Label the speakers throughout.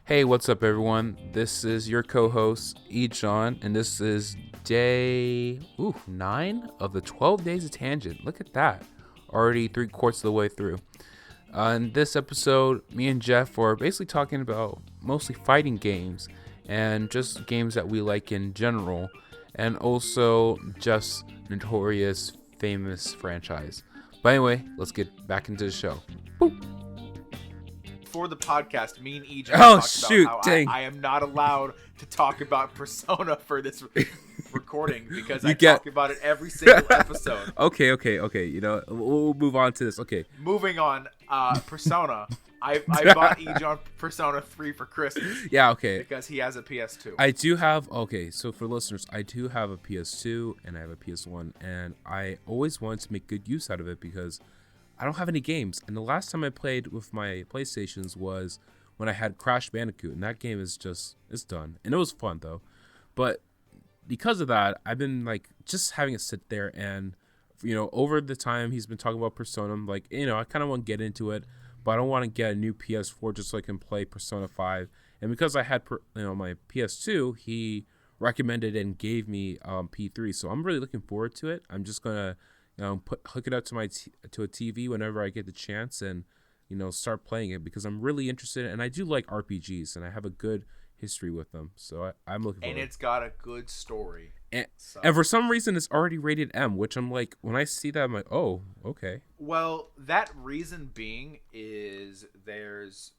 Speaker 1: Hey, what's up, everyone? This is your co-host, Yjang, and this is day 9 of the 12 Days of Tangent. Look at that. Already 3/4 of the way through. In this episode, me and Jeff are basically talking about mostly fighting games and just games that we like in general, and also Jeff's notorious famous franchise. But anyway, let's get back into the show. Boop.
Speaker 2: For the podcast, me and EJ
Speaker 1: talked
Speaker 2: about how I am not allowed to talk about Persona for this recording because talk about it every single episode.
Speaker 1: Okay. You know, we'll move on to this. Okay.
Speaker 2: Moving on, Persona. I bought EJ Persona 3 for Christmas.
Speaker 1: Yeah, okay.
Speaker 2: Because he has a PS2.
Speaker 1: I do have, so for listeners, I do have a PS2 and I have a PS1, and I always wanted to make good use out of it because I don't have any games. And the last time I played with my PlayStations was when I had Crash Bandicoot, and that game is it's done. And it was fun though. But because of that, I've been like just having to sit there and, you know, over the time he's been talking about Persona, I'm like, you know, I kind of want to get into it, but I don't want to get a new PS4 just so I can play Persona 5. And because I had, my PS2, he recommended and gave me P3. So I'm really looking forward to it. I'm just going to hook it up to to a TV whenever I get the chance and, you know, start playing it because I'm really interested. And I do like RPGs and I have a good history with them. So I'm looking forward.
Speaker 2: And it's got a good story.
Speaker 1: And for some reason, it's already rated M, which I'm like, when I see that, I'm like, oh, okay.
Speaker 2: Well, that reason being is there's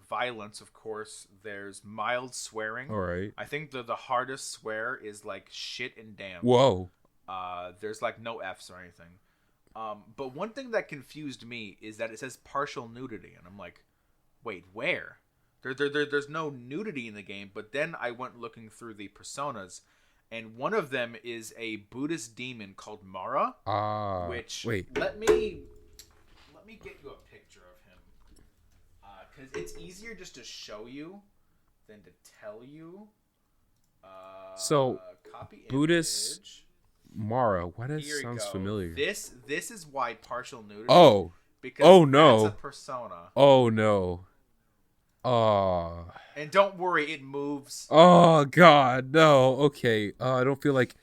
Speaker 2: violence, of course. There's mild swearing.
Speaker 1: All right.
Speaker 2: I think the hardest swear is like shit and damn.
Speaker 1: Whoa.
Speaker 2: There's like no F's or anything. But one thing that confused me is that it says partial nudity, and I'm like, wait, where? There's no nudity in the game. But then I went looking through the personas, and one of them is a Buddhist demon called Mara. Which
Speaker 1: wait.
Speaker 2: Let me get you a picture of him, because it's easier just to show you than to tell you.
Speaker 1: So
Speaker 2: copy
Speaker 1: Buddhist
Speaker 2: image.
Speaker 1: Mara, why does it sound familiar?
Speaker 2: This is why partial nudity.
Speaker 1: Oh.
Speaker 2: Because
Speaker 1: no.
Speaker 2: that's a persona.
Speaker 1: Oh no. Oh.
Speaker 2: And don't worry, it moves.
Speaker 1: Oh God, no. Okay. I don't feel like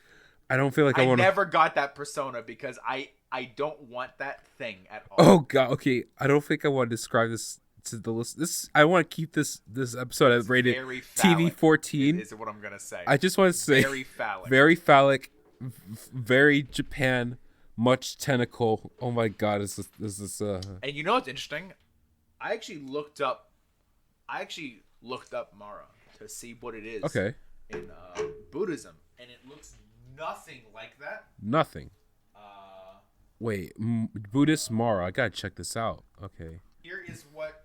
Speaker 1: I want to.
Speaker 2: I never got that persona because I don't want that thing at all.
Speaker 1: Oh God. Okay. I don't think I want to describe this to the list. I want to keep this episode as rated TV 14.
Speaker 2: Is what I'm gonna say.
Speaker 1: I just want to say
Speaker 2: very phallic.
Speaker 1: Very phallic. Very Japan, much tentacle. Oh my God, is this
Speaker 2: And you know what's interesting? I actually looked up Mara to see what it is.
Speaker 1: Okay.
Speaker 2: In Buddhism, and it looks nothing like that.
Speaker 1: Nothing. Wait, Buddhist Mara. I gotta check this out. Okay.
Speaker 2: Here is what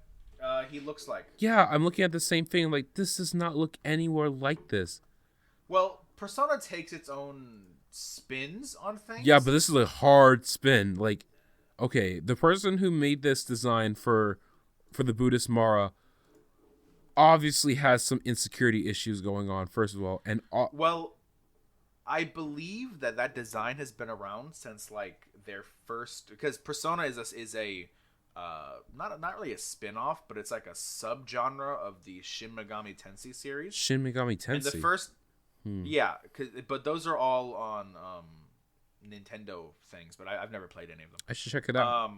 Speaker 2: he looks like.
Speaker 1: Yeah, I'm looking at the same thing. Like, this does not look anywhere like this.
Speaker 2: Well, Persona takes its own spins on things.
Speaker 1: Yeah, but this is a hard spin. Like, okay, the person who made this design for the Buddhist Mara obviously has some insecurity issues going on, first of all. And
Speaker 2: well, I believe that design has been around since like their first, because Persona is a not really a spin-off, but it's like a subgenre of the Shin Megami Tensei series.
Speaker 1: Shin Megami Tensei.
Speaker 2: And the first yeah, but those are all on Nintendo things, but I've never played any of them.
Speaker 1: I should check it out.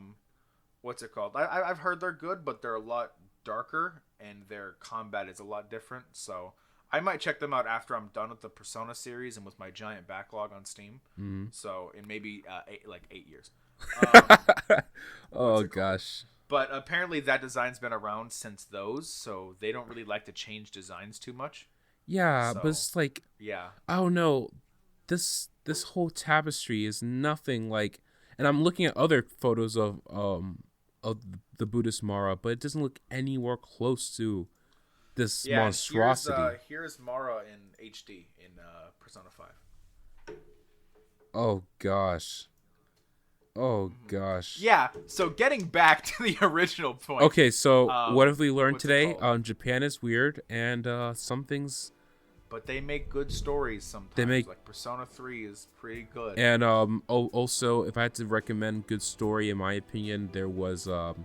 Speaker 2: What's it called? I've heard they're good, but they're a lot darker, and their combat is a lot different. So I might check them out after I'm done with the Persona series and with my giant backlog on Steam.
Speaker 1: Mm-hmm.
Speaker 2: So in maybe 8 years.
Speaker 1: Oh gosh.
Speaker 2: But apparently that design's been around since those, so they don't really like to change designs too much.
Speaker 1: Yeah, but it's like,
Speaker 2: yeah,
Speaker 1: I don't know. This whole tapestry is nothing like, and I'm looking at other photos of the Buddhist Mara, but it doesn't look anywhere close to this monstrosity.
Speaker 2: Here's Mara in HD in Persona 5.
Speaker 1: Oh gosh.
Speaker 2: Yeah, so getting back to the original point.
Speaker 1: Okay, so what have we learned today?
Speaker 2: Japan
Speaker 1: is weird, and some things.
Speaker 2: But they make good stories sometimes. Like Persona 3 is pretty good.
Speaker 1: And also, if I had to recommend good story, in my opinion, there was wow,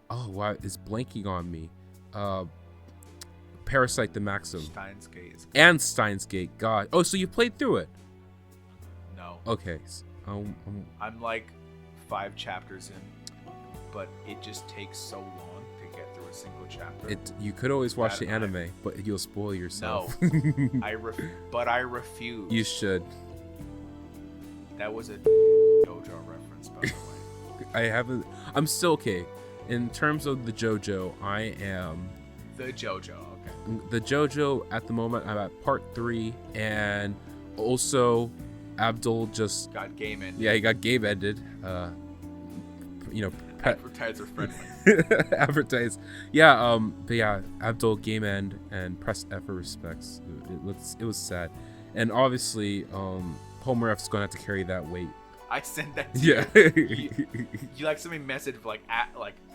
Speaker 1: it's blanking on me. Parasite the Maxim.
Speaker 2: Steins Gate is
Speaker 1: And Steins Gate. God. Oh, so you played through it?
Speaker 2: no.
Speaker 1: Okay.
Speaker 2: I'm like 5 chapters in, but it just takes so long to get through a single chapter.
Speaker 1: You could always watch the anime, but you'll spoil yourself.
Speaker 2: No, but I refuse.
Speaker 1: You should.
Speaker 2: That was a JoJo reference, by the way.
Speaker 1: I haven't. I'm still okay. In terms of the JoJo, I am.
Speaker 2: The JoJo, okay.
Speaker 1: The JoJo at the moment, I'm at part 3, and also Abdul just
Speaker 2: got game ended.
Speaker 1: Yeah, he got game ended.
Speaker 2: Advertiser friendly.
Speaker 1: Advertise. Yeah. But yeah, Abdul game end and press F for respects. It was sad, and obviously, Polmaref's gonna have to carry that weight.
Speaker 2: I sent that to
Speaker 1: you.
Speaker 2: You like somebody messaged like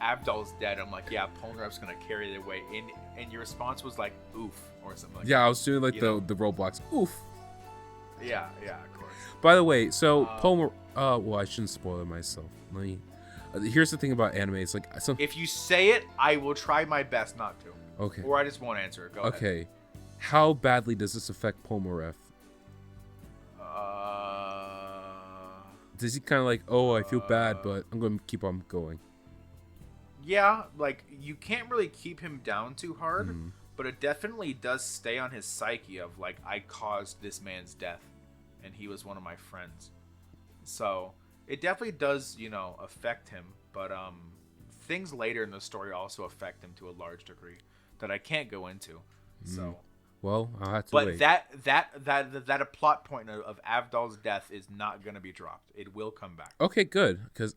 Speaker 2: Abdul's dead. I'm like, yeah, Polnareff's gonna carry the weight. And your response was like, oof, or something like that.
Speaker 1: Yeah, I was doing like the Roblox oof.
Speaker 2: Yeah, of course.
Speaker 1: By the way, so Polmar. Well, I shouldn't spoil it myself. Let me. Here's the thing about anime. It's like
Speaker 2: if you say it, I will try my best not to.
Speaker 1: Okay.
Speaker 2: Or I just won't answer it. Go ahead.
Speaker 1: Okay. How badly does this affect Polmaref? Does he kind of like, oh, I feel bad, but I'm going to keep on going?
Speaker 2: Yeah, like, you can't really keep him down too hard, but it definitely does stay on his psyche of, like, I caused this man's death, and he was one of my friends. So, it definitely does, affect him, but things later in the story also affect him to a large degree that I can't go into. So...
Speaker 1: Well, I'll have to
Speaker 2: wait.
Speaker 1: But
Speaker 2: that a plot point of Avdol's death is not going to be dropped. It will come back.
Speaker 1: Okay, good, because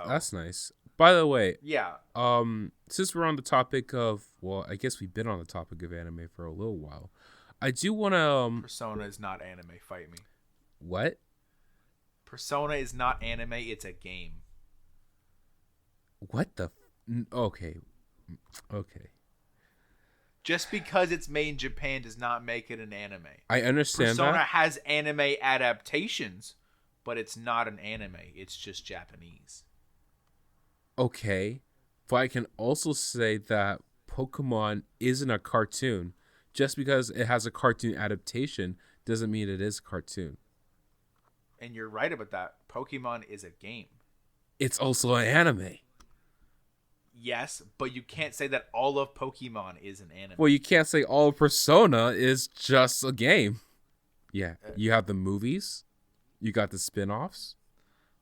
Speaker 1: that's nice. By the way,
Speaker 2: yeah.
Speaker 1: Since we're on the topic of, well, I guess we've been on the topic of anime for a little while. I do want to.
Speaker 2: Persona is not anime. Fight me.
Speaker 1: What?
Speaker 2: Persona is not anime. It's a game.
Speaker 1: What the? Okay.
Speaker 2: Just because it's made in Japan does not make it an anime.
Speaker 1: I understand
Speaker 2: Persona
Speaker 1: that.
Speaker 2: has anime adaptations, but it's not an anime. It's just Japanese.
Speaker 1: Okay. But I can also say that Pokemon isn't a cartoon. Just because it has a cartoon adaptation doesn't mean it is a cartoon.
Speaker 2: And you're right about that. Pokemon is a game.
Speaker 1: It's also an anime.
Speaker 2: Yes, but you can't say that all of Pokemon is an anime.
Speaker 1: Well, you can't say all of Persona is just a game. Yeah, you have the movies. You got the spin-offs.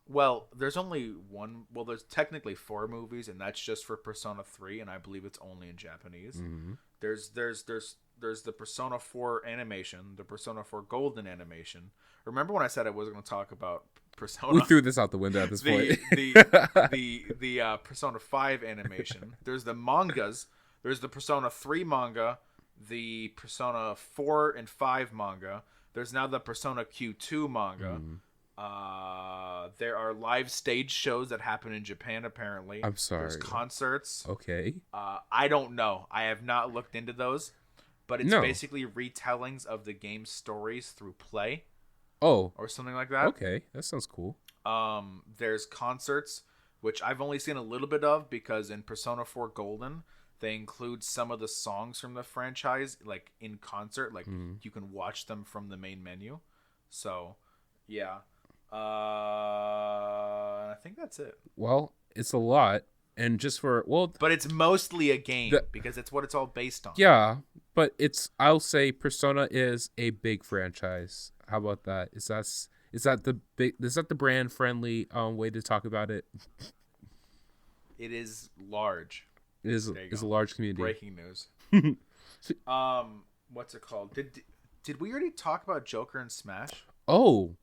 Speaker 2: Well, there's only one. Well, there's technically 4 movies, and that's just for Persona 3, and I believe it's only in Japanese.
Speaker 1: Mm-hmm.
Speaker 2: There's the Persona 4 animation, the Persona 4 Golden animation. Remember when I said I wasn't going to talk about Persona?
Speaker 1: We threw this out the window at this point.
Speaker 2: the Persona 5 animation. There's the mangas. There's the Persona 3 manga, the Persona 4 and 5 manga. There's now the Persona Q2 manga. There are live stage shows that happen in Japan, apparently.
Speaker 1: I'm sorry.
Speaker 2: There's concerts.
Speaker 1: Okay.
Speaker 2: I don't know. I have not looked into those. But it's basically retellings of the game's stories through play.
Speaker 1: Oh.
Speaker 2: Or something like that.
Speaker 1: Okay. That sounds cool.
Speaker 2: There's concerts, which I've only seen a little bit of because in Persona 4 Golden, they include some of the songs from the franchise, like, in concert. Like, you can watch them from the main menu. So, yeah. I think that's it.
Speaker 1: Well, it's a lot. And just for,
Speaker 2: but it's mostly a game because it's what it's all based on.
Speaker 1: Yeah, but I'll say Persona is a big franchise. How about that? Is that the brand friendly way to talk about it?
Speaker 2: It is large.
Speaker 1: It is a large community.
Speaker 2: Breaking news. What's it called? Did we already talk about Joker and Smash?
Speaker 1: Oh,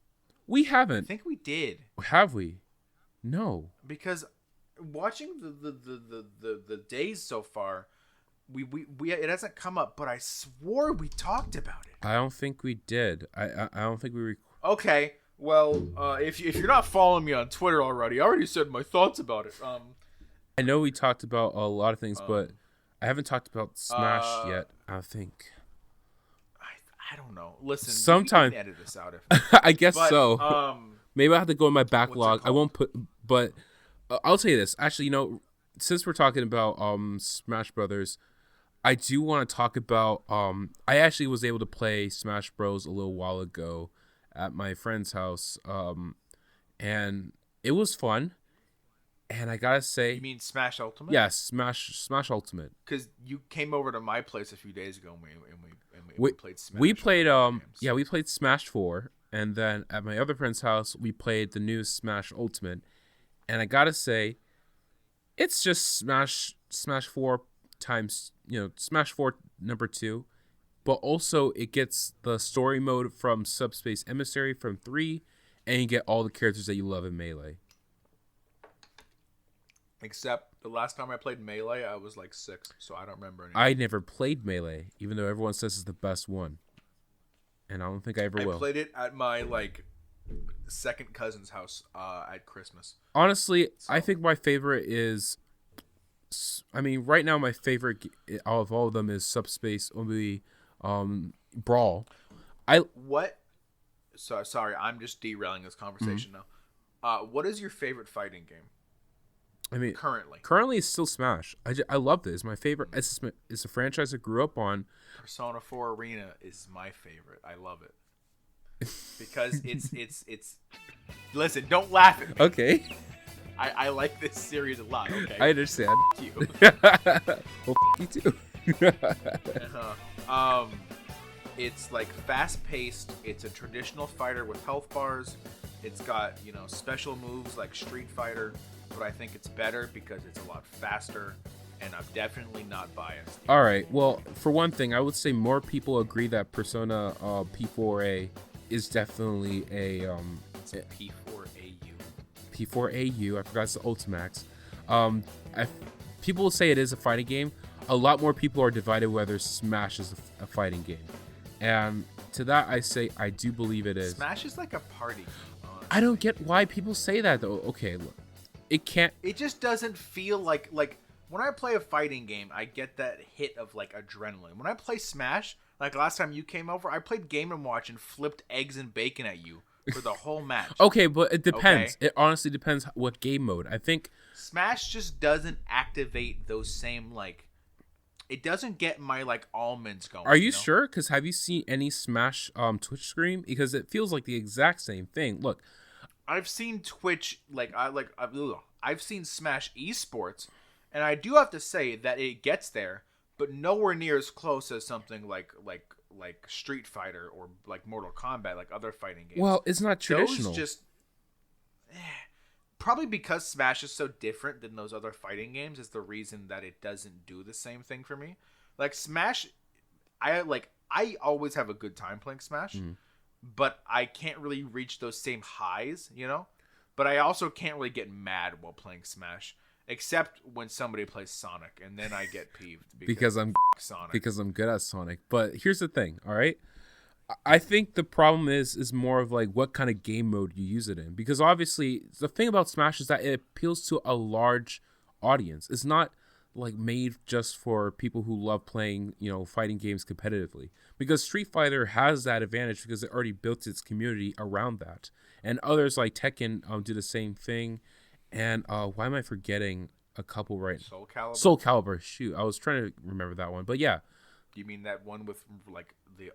Speaker 1: we haven't.
Speaker 2: I think we did.
Speaker 1: Have we? No.
Speaker 2: Because watching the days so far, we it hasn't come up, but I swore we talked about it.
Speaker 1: I don't think we did. I don't think we.
Speaker 2: Okay, well, if you're not following me on Twitter already, I already said my thoughts about it.
Speaker 1: I know we talked about a lot of things, but I haven't talked about Smash yet. I think.
Speaker 2: I don't know. Listen,
Speaker 1: sometime
Speaker 2: you can edit this out if
Speaker 1: I guess so. Maybe I have to go in my backlog. I won't put, but. I'll tell you this. Actually, since we're talking about Smash Brothers, I do want to talk about. I actually was able to play Smash Bros a little while ago at my friend's house. And it was fun. And I gotta say,
Speaker 2: You mean Smash Ultimate?
Speaker 1: yes, Smash Ultimate.
Speaker 2: Because you came over to my place a few days ago, and we played Smash.
Speaker 1: We played
Speaker 2: games.
Speaker 1: yeah, we played Smash 4, and then at my other friend's house we played the new Smash Ultimate. And I gotta say, it's just Smash 4 times, Smash 4 number 2, but also it gets the story mode from Subspace Emissary from 3, and you get all the characters that you love in Melee.
Speaker 2: Except the last time I played Melee, I was like 6, so I don't remember anything.
Speaker 1: I never played Melee, even though everyone says it's the best one, and I don't think I ever will.
Speaker 2: I played it at my second cousin's house at Christmas.
Speaker 1: Honestly, so. I think my favorite is, right now my favorite out of all of them is Subspace Brawl.
Speaker 2: So sorry, I'm just derailing this conversation now. What is your favorite fighting game? Currently
Speaker 1: it's still Smash. I love this. It's my favorite. It's a franchise I grew up on.
Speaker 2: Persona 4 Arena is my favorite. I love it because it's. Listen, don't laugh at me.
Speaker 1: Okay.
Speaker 2: I like this series a lot. Okay.
Speaker 1: I understand.
Speaker 2: You.
Speaker 1: Well, you too.
Speaker 2: It's like fast paced. It's a traditional fighter with health bars. It's got special moves like Street Fighter. But I think it's better because it's a lot faster, and I'm definitely not biased.
Speaker 1: All right. Well, for one thing, I would say more people agree that Persona P4A is definitely
Speaker 2: It's a P4AU.
Speaker 1: P4AU. I forgot it's the Ultimax. People will say it is a fighting game. A lot more people are divided whether Smash is a fighting game, and to that I say I do believe it is.
Speaker 2: Smash is like a party. Honestly.
Speaker 1: I don't get why people say that though. Okay, look. It
Speaker 2: just doesn't feel like when I play a fighting game, I get that hit of adrenaline. When I play Smash, last time you came over, I played Game & Watch and flipped eggs and bacon at you for the whole match.
Speaker 1: Okay, but it depends. Okay? It honestly depends what game mode. I think
Speaker 2: Smash just doesn't activate those same it doesn't get my almonds going.
Speaker 1: Are you sure? Because have you seen any Smash Twitch stream? Because it feels like the exact same thing. Look.
Speaker 2: I've seen Twitch, I've seen Smash Esports, and I do have to say that it gets there, but nowhere near as close as something like Street Fighter or Mortal Kombat, other fighting games.
Speaker 1: Well, it's not traditional.
Speaker 2: Those just probably because Smash is so different than those other fighting games is the reason that it doesn't do the same thing for me. Smash, I always have a good time playing Smash. Mm-hmm. But I can't really reach those same highs, But I also can't really get mad while playing Smash, except when somebody plays Sonic, and then I get peeved
Speaker 1: because I'm
Speaker 2: Sonic.
Speaker 1: Because I'm good at Sonic. But here's the thing, all right? I think the problem is more of what kind of game mode you use it in. Because obviously, the thing about Smash is that it appeals to a large audience. It's not made just for people who love playing, fighting games competitively. Because Street Fighter has that advantage because it already built its community around that. And others like Tekken do the same thing. And why am I forgetting a couple right now? Soul Calibur. Shoot, I was trying to remember that one. But yeah.
Speaker 2: You mean that one with the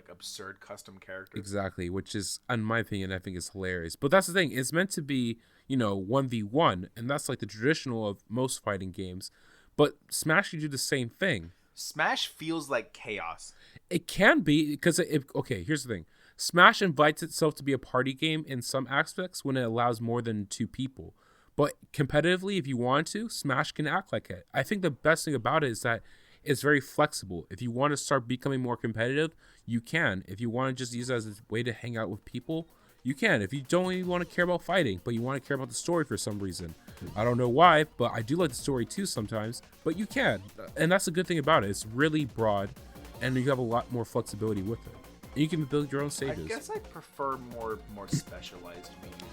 Speaker 2: absurd custom characters?
Speaker 1: Exactly, which is, in my opinion, I think is hilarious. But that's the thing. It's meant to be, 1v1. And that's the traditional of most fighting games. But Smash can do the same thing.
Speaker 2: Smash feels like chaos.
Speaker 1: It can be because okay, here's the thing. Smash invites itself to be a party game in some aspects when it allows more than 2 people. But competitively, if you want to, Smash can act like it. I think the best thing about it is that it's very flexible. If you want to start becoming more competitive, you can. If you want to just use it as a way to hang out with people, you can. If you don't even want to care about fighting, but you want to care about the story for some reason. I don't know why, but I do like the story too sometimes. But you can. And that's the good thing about it. It's really broad, and you have a lot more flexibility with it. And you can build your own stages.
Speaker 2: I guess I prefer more specialized media.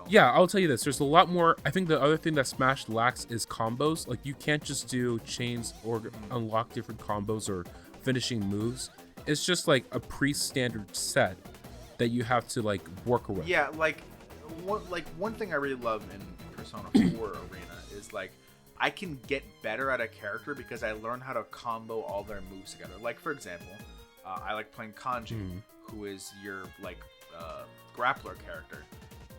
Speaker 1: Yeah, I'll tell you this. There's a lot more. I think the other thing that Smash lacks is combos. You can't just do chains or unlock different combos or finishing moves. It's just a pre-standard set that you have to work with.
Speaker 2: Yeah, one thing I really love in Persona 4 Arena is I can get better at a character because I learn how to combo all their moves together. Like, for example, I like playing Kanji, who is your, like, grappler character.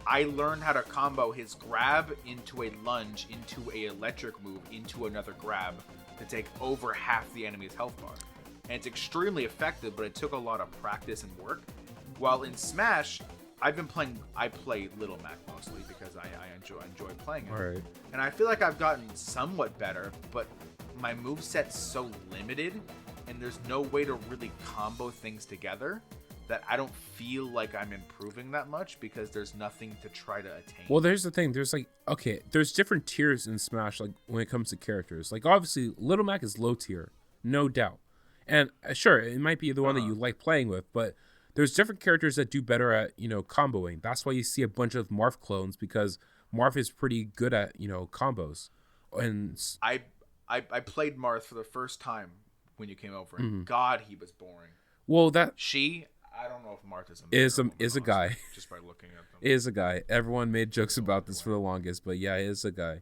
Speaker 2: I learned how to combo his grab into a lunge, into a electric move, into another grab to take over half the enemy's health bar. And it's extremely effective, but it took a lot of practice and work. While in Smash, I play Little Mac mostly because I enjoy playing it.
Speaker 1: All right.
Speaker 2: And I feel like I've gotten somewhat better, but my moveset's so limited, and there's no way to really combo things together that I don't feel like I'm improving that much because there's nothing to try to attain.
Speaker 1: Well, there's the thing. There's like, okay, there's different tiers in Smash, like when it comes to characters. Like, obviously, Little Mac is low tier, no doubt. And sure, it might be the one that you like playing with, but there's different characters that do better at, comboing. That's why you see a bunch of Marth clones, because Marth is pretty good at, combos. And
Speaker 2: I played Marth for the first time when you came over, and God, he was boring.
Speaker 1: Well,
Speaker 2: I don't know if Marth
Speaker 1: is a guy.
Speaker 2: Just by looking at them.
Speaker 1: Is a guy. Everyone made jokes about this for the longest, but yeah, is a guy.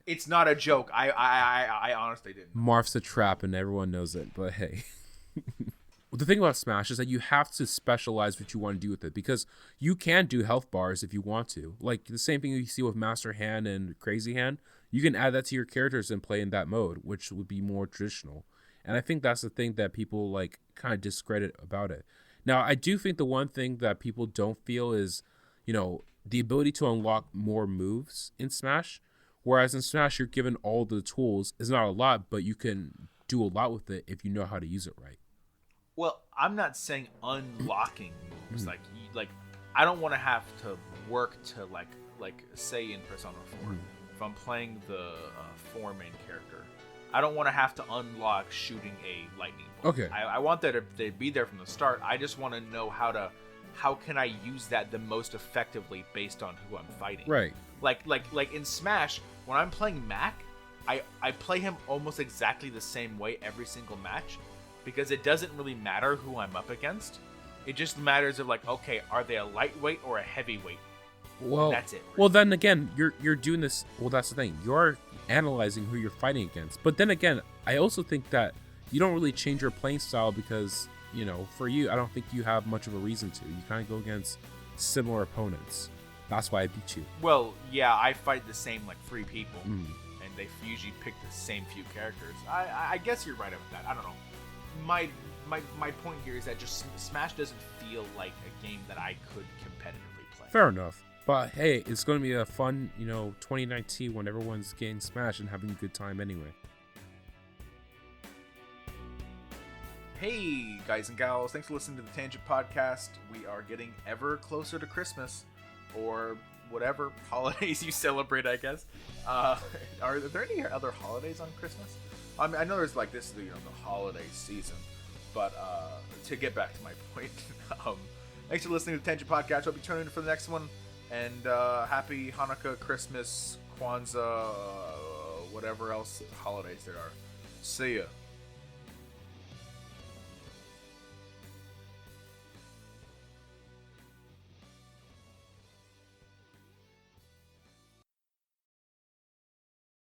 Speaker 2: It's not a joke. I honestly didn't.
Speaker 1: Marth's a trap, and everyone knows it. But hey, the thing about Smash is that you have to specialize what you want to do with it, because you can do health bars if you want to. Like the same thing you see with Master Hand and Crazy Hand. You can add that to your characters and play in that mode, which would be more traditional. And I think that's the thing that people like kind of discredit about it. Now, I do think the one thing that people don't feel is, the ability to unlock more moves in Smash. Whereas in Smash, you're given all the tools. It's not a lot, but you can do a lot with it if you know how to use it right.
Speaker 2: Well, I'm not saying unlocking moves. Like I don't want to have to work to like say in Persona 4, if I'm playing the 4 main character, I don't want to have to unlock shooting a lightning bolt.
Speaker 1: Okay.
Speaker 2: I want that to be there from the start. I just want to know how can I use that the most effectively based on who I'm fighting.
Speaker 1: Right.
Speaker 2: Like in Smash, when I'm playing Mac, I play him almost exactly the same way every single match, because it doesn't really matter who I'm up against. It just matters of like, okay, are they a lightweight or a heavyweight?
Speaker 1: Well,
Speaker 2: that's it. Really.
Speaker 1: Well, then again, you're doing this. Well, that's the thing. You're analyzing who you're fighting against. But then again, I also think that you don't really change your playing style because, for you, I don't think you have much of a reason to. You kind of go against similar opponents. That's why I beat you.
Speaker 2: Well, yeah, I fight the same 3 people, and they usually pick the same few characters. I guess you're right about that. I don't know. My point here is that just Smash doesn't feel like a game that I could competitively play.
Speaker 1: Fair enough. But hey, it's going to be a fun, 2019 when everyone's getting Smash and having a good time anyway.
Speaker 2: Hey, guys and gals, thanks for listening to the Tangent Podcast. We are getting ever closer to Christmas, or whatever holidays you celebrate, I guess. Are there any other holidays on Christmas? I mean, I know there's this, the holiday season, but to get back to my point, thanks for listening to the Tangent Podcast. Hope you tune in for the next one. And happy Hanukkah, Christmas, Kwanzaa, whatever else holidays there are. See ya.